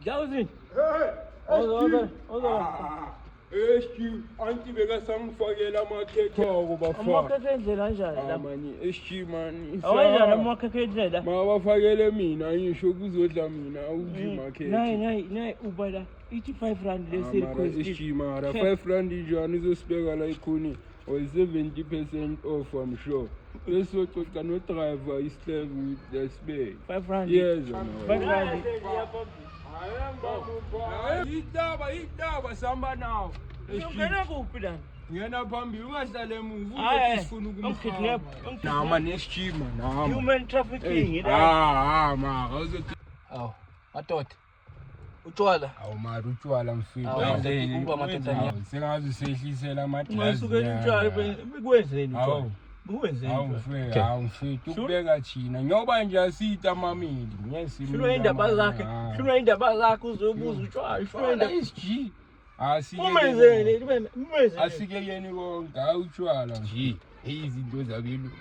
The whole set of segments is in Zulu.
Thousand. Hold on. SG, anti beka sangifakela amakhekhe wako bafana. Amakhekhe endlela kanjani la? Mani, SG man. Awayana amakhekhe endlela. Mawafakele mina ngisho kuzodla mina awuthi makhekhe. Nayi ubala. Ithi 5 rand lesi request. SG mara 5 rand njani uzosibeka la ikhoni or 70% off I'm sure. Leso xoxa no driver islave with the spare. 5 rand. Yes. 5 rand. Idaba samba nawo. Ungena kuphi la? Ngena phambili ungahlale emuva Hayi, ufuna ungikidnap. Nama neSG man. Human trafficking la. Ma, awuzothi Awu, madoda. Utshwala. awu mara utshwala mfika. Uba madoda. Sengazi sehlisela amadrazi. Ungasukela utshwala bekwenzeni utshwala? Awu Kuwenzeni? mfethu ukubeka thina nyoba nje asita mamili ngesimini. Shulwa indaba zakhe. Shulwa indaba zakhe uzobuza utshwala. Shulwa indaba SG. umenzele, umenzele. Asikeyeni konke awutshwala nje. Izinto zabelu.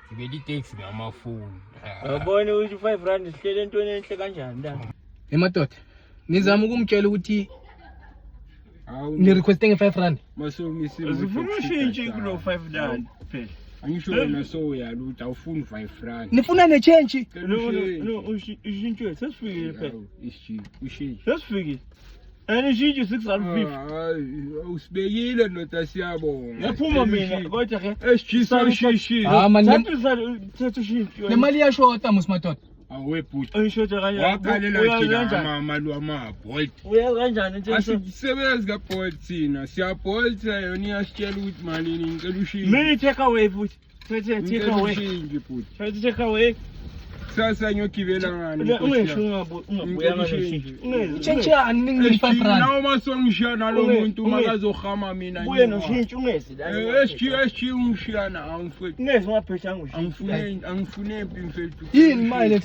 Sibeli itaxi ngamafoni. Yabona ukuthi 5 rand sihlele entweni enhle kanjani la? Madoda. Nizama ukumtshela ukuthi ni requesting 5 rand. Masomisi Uzifuna ushintshe kulo 5 rand phela. angisho wena so uyalutha awufuni 5 rand. Nifuna ne change? No, ushintshe sesifikile phela. SG ushintshe. Sesifikile. Ushintshe 650. Hayi usibekile ndoda siyabonga. Yaphuma mina kodwa ke SG salishishi. Man, thatha ushintshe. le mali yashota musmadoda. Awebhuti. Ayishoda kanjani? Waqalela thina amamalu ama-Bolt. Uyazi kanjani nje? Asisebenzi ka-Bolt thina. Siya-Bolt yona iyasitshela ukuthi malini ngicela ushintshe. Mini take away futhi. Take away. Ushintshe futhi. Take away. Kusasa ngiyogibela ngani? Ungesho ungabuyanga noshintsho. Change yani ningini 5 rand. Nawo masongishiya nalo muntu makazohama mina. Buye noshintsho ungezi la. SG ungishiyana angifuni. Ungezi ngaphethanga ushintsho. Angifune mfethu. Yini manje